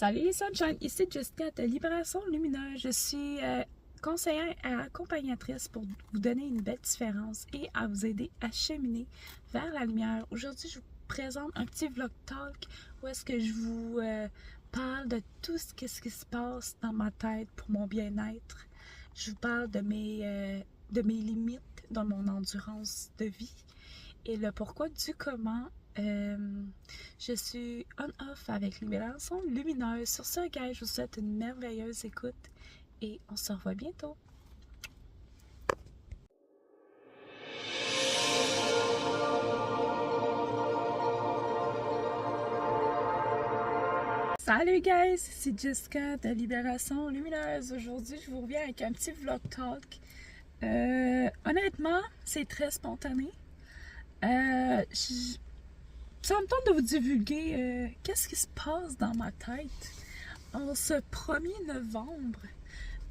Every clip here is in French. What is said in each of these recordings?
Salut les sunshine, ici Jessica de Libération Lumineuse. Je suis conseillère et accompagnatrice pour vous donner une belle différence et à vous aider à cheminer vers la lumière. Aujourd'hui, je vous présente un petit vlog talk où est-ce que je vous parle de tout ce qui se passe dans ma tête pour mon bien-être. Je vous parle de mes limites dans mon endurance de vie et le pourquoi du comment. Je suis on-off avec Libération Lumineuse. Sur ce, guys, je vous souhaite une merveilleuse écoute et on se revoit bientôt. Salut guys, c'est Jessica de Libération Lumineuse. Aujourd'hui, je vous reviens avec un petit vlog talk. Honnêtement, c'est très spontané. Ça me tente de vous divulguer qu'est-ce qui se passe dans ma tête en ce 1er novembre.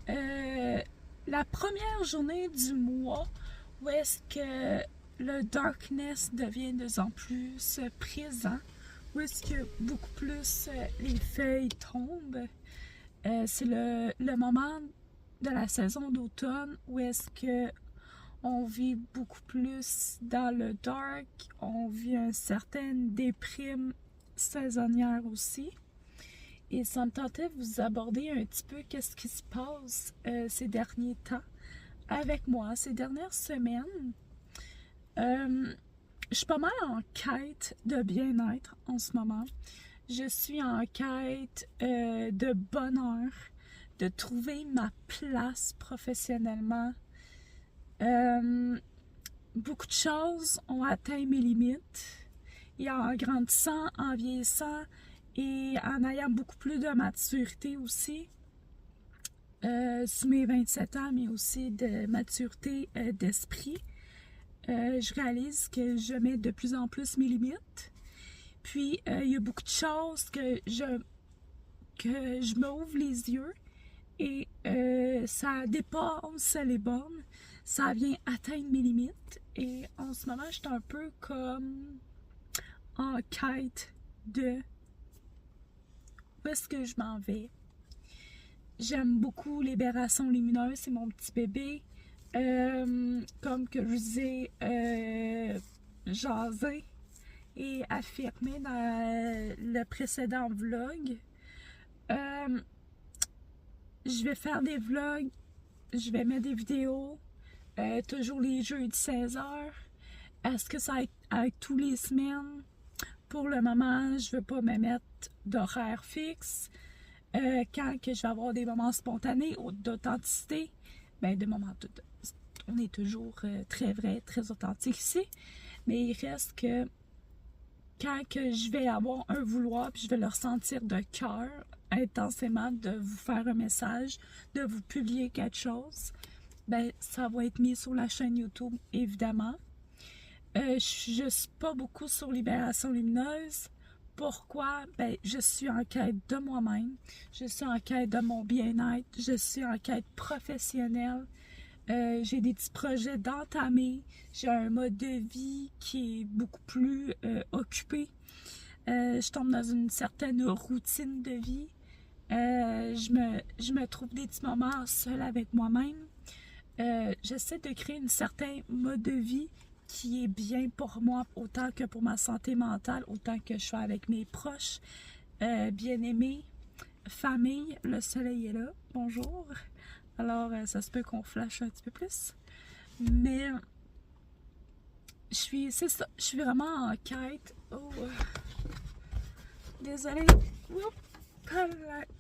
La première journée du mois où est-ce que le darkness devient de plus en plus présent, où est-ce que beaucoup plus les feuilles tombent. C'est le moment de la saison d'automne où est-ce que on vit beaucoup plus dans le dark, on vit une certaine déprime saisonnière aussi. Et ça me tentait de vous aborder un petit peu qu'est-ce qui se passe ces derniers temps avec moi, ces dernières semaines. Je suis pas mal en quête de bien-être en ce moment. Je suis en quête de bonheur, de trouver ma place professionnellement. Beaucoup de choses ont atteint mes limites et en grandissant, en vieillissant et en ayant beaucoup plus de maturité aussi sur mes 27 ans, mais aussi de maturité d'esprit, je réalise que je mets de plus en plus mes limites. Puis il y a beaucoup de choses que je m'ouvre les yeux et ça dépasse les bornes, ça vient atteindre mes limites. Et en ce moment, je suis un peu comme en quête de où est-ce que je m'en vais. J'aime beaucoup Libération Lumineuse, c'est mon petit bébé. Comme que je vous ai jasé et affirmé dans le précédent vlog. Je vais faire des vlogs, je vais mettre des vidéos, toujours les jeudis 16h. Est-ce que ça va être avec tous les semaines? Pour le moment, je ne veux pas me mettre d'horaire fixe. Quand que je vais avoir des moments spontanés ou d'authenticité, ben on est toujours très vrai, très authentique ici. Mais il reste que quand que je vais avoir un vouloir, puis je vais le ressentir de cœur, intensément, de vous faire un message, de vous publier quelque chose, ben ça va être mis sur la chaîne YouTube, évidemment. Je suis pas beaucoup sur Libération Lumineuse. Pourquoi? Ben, je suis en quête de moi-même, je suis en quête de mon bien-être, je suis en quête professionnelle. J'ai des petits projets d'entamer, j'ai un mode de vie qui est beaucoup plus occupé. Je tombe dans une certaine routine de vie. Je me trouve des petits moments seule avec moi-même. J'essaie de créer un certain mode de vie qui est bien pour moi, autant que pour ma santé mentale, autant que je sois avec mes proches, bien-aimés, famille. Le soleil est là, bonjour. Alors, ça se peut qu'on flash un petit peu plus. Mais, c'est ça, je suis vraiment en quête. Oh, désolée.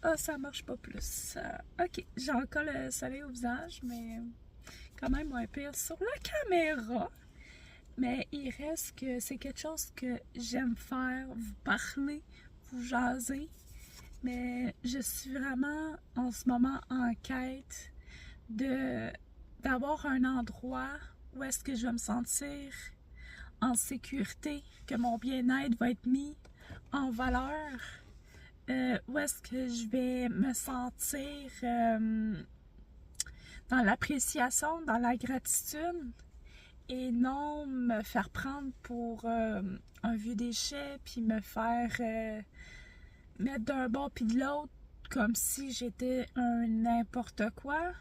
Ah, ça marche pas plus. Ok, j'ai encore le soleil au visage, mais quand même moins pire sur la caméra. Mais il reste que c'est quelque chose que j'aime faire, vous parler, vous jaser. Mais je suis vraiment en ce moment en quête d'avoir un endroit où est-ce que je vais me sentir en sécurité, que mon bien-être va être mis en valeur, où est-ce que je vais me sentir dans l'appréciation, dans la gratitude, et non me faire prendre pour un vieux déchet, puis me faire mettre d'un bord puis de l'autre comme si j'étais un n'importe quoi.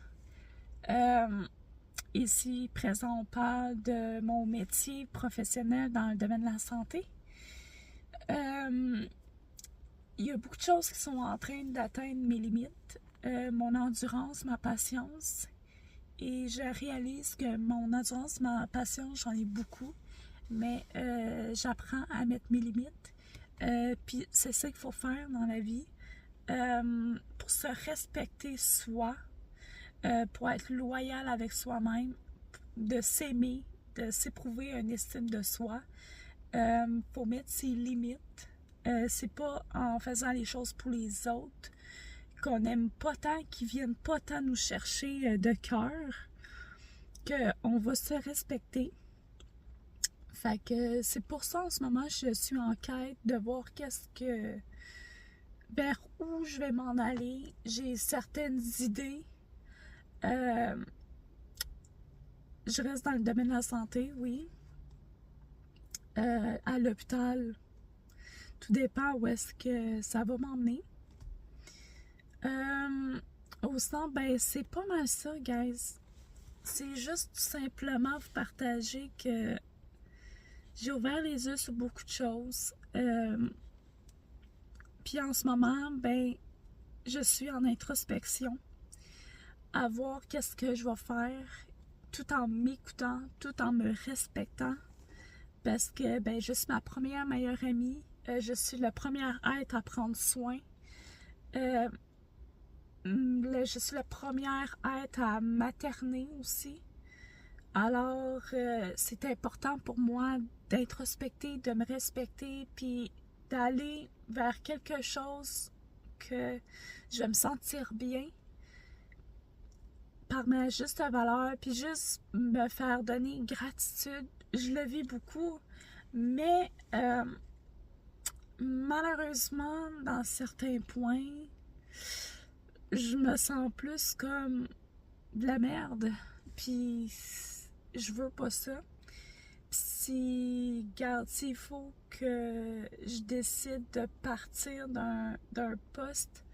Ici, présent, on parle de mon métier professionnel dans le domaine de la santé. Il y a beaucoup de choses qui sont en train d'atteindre mes limites. Mon endurance, ma patience. Et je réalise que mon endurance, ma patience, j'en ai beaucoup. Mais j'apprends à mettre mes limites. Puis c'est ça qu'il faut faire dans la vie. Pour se respecter soi, pour être loyal avec soi-même, de s'aimer, de s'éprouver une estime de soi. Faut mettre ses limites. C'est pas en faisant les choses pour les autres qu'on n'aime pas tant, qui viennent pas tant nous chercher de cœur, qu'on va se respecter. Fait que c'est pour ça en ce moment je suis en quête de voir vers où je vais m'en aller. J'ai certaines idées. Je reste dans le domaine de la santé, oui. À l'hôpital, tout dépend où est-ce que ça va m'emmener. Au centre, ben c'est pas mal ça, guys. C'est juste tout simplement vous partager que j'ai ouvert les yeux sur beaucoup de choses. Puis en ce moment, ben je suis en introspection, à voir qu'est-ce que je vais faire, tout en m'écoutant, tout en me respectant, parce que ben je suis ma première meilleure amie, je suis le premier être à prendre soin, je suis le premier être à materner aussi. Alors c'est important pour moi d'introspecter, de me respecter, puis d'aller vers quelque chose que je vais me sentir bien par ma juste valeur, puis juste me faire donner gratitude. Je le vis beaucoup, mais malheureusement, dans certains points, je me sens plus comme de la merde, puis je veux pas ça. Puis s'il faut que je décide de partir d'un poste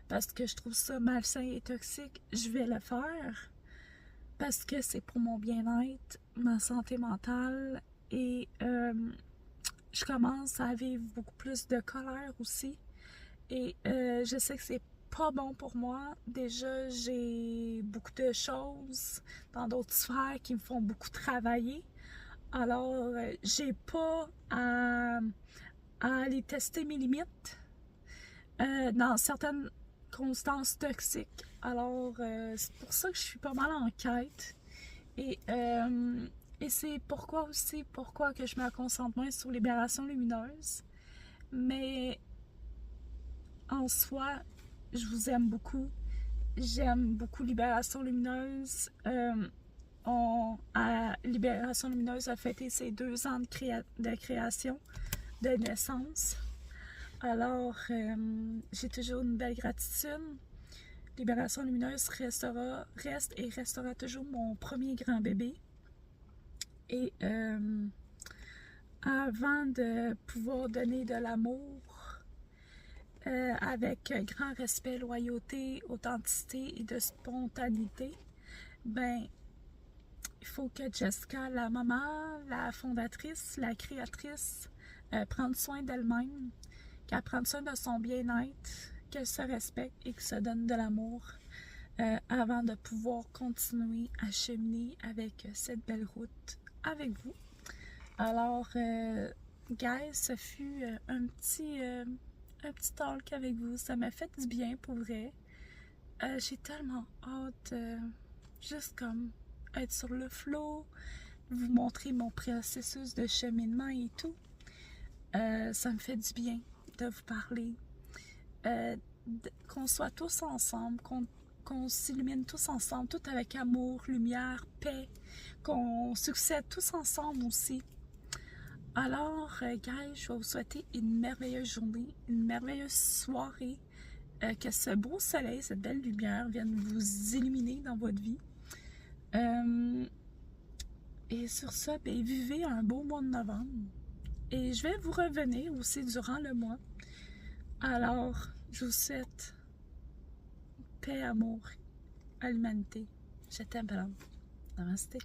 parce que je trouve ça malsain et toxique, je vais le faire parce que c'est pour mon bien-être, ma santé mentale, et je commence à vivre beaucoup plus de colère aussi, et je sais que c'est pas bon pour moi. Déjà, j'ai beaucoup de choses dans d'autres sphères qui me font beaucoup travailler. Alors, j'ai pas à aller tester mes limites dans certaines constances toxiques. Alors, c'est pour ça que je suis pas mal en quête. Et c'est pourquoi que je me concentre moins sur Libération Lumineuse. Mais en soi, je vous aime beaucoup. J'aime beaucoup Libération Lumineuse. Libération Lumineuse a fêté ses 2 ans de création, de naissance. Alors, j'ai toujours une belle gratitude. Libération Lumineuse reste et restera toujours mon premier grand bébé. Et avant de pouvoir donner de l'amour avec grand respect, loyauté, authenticité et de spontanéité, ben il faut que Jessica, la maman, la fondatrice, la créatrice, prenne soin d'elle-même, qu'elle prenne soin de son bien-être, qu'elle se respecte et qu'elle se donne de l'amour avant de pouvoir continuer à cheminer avec cette belle route avec vous. Alors, guys, ce fut un petit talk avec vous. Ça m'a fait du bien pour vrai. J'ai tellement hâte, juste comme être sur le flow, vous montrer mon processus de cheminement et tout. Ça me fait du bien de vous parler. Qu'on soit tous ensemble, qu'on s'illumine tous ensemble, tout avec amour, lumière, paix, qu'on succède tous ensemble aussi. Alors, guys, je vais vous souhaiter une merveilleuse journée, une merveilleuse soirée, que ce beau soleil, cette belle lumière vienne vous illuminer dans votre vie. Et sur ça, ben, vivez un beau mois de novembre. Et je vais vous revenir aussi durant le mois Alors, je vous souhaite paix, amour à l'humanité. Je t'aime, Namaste.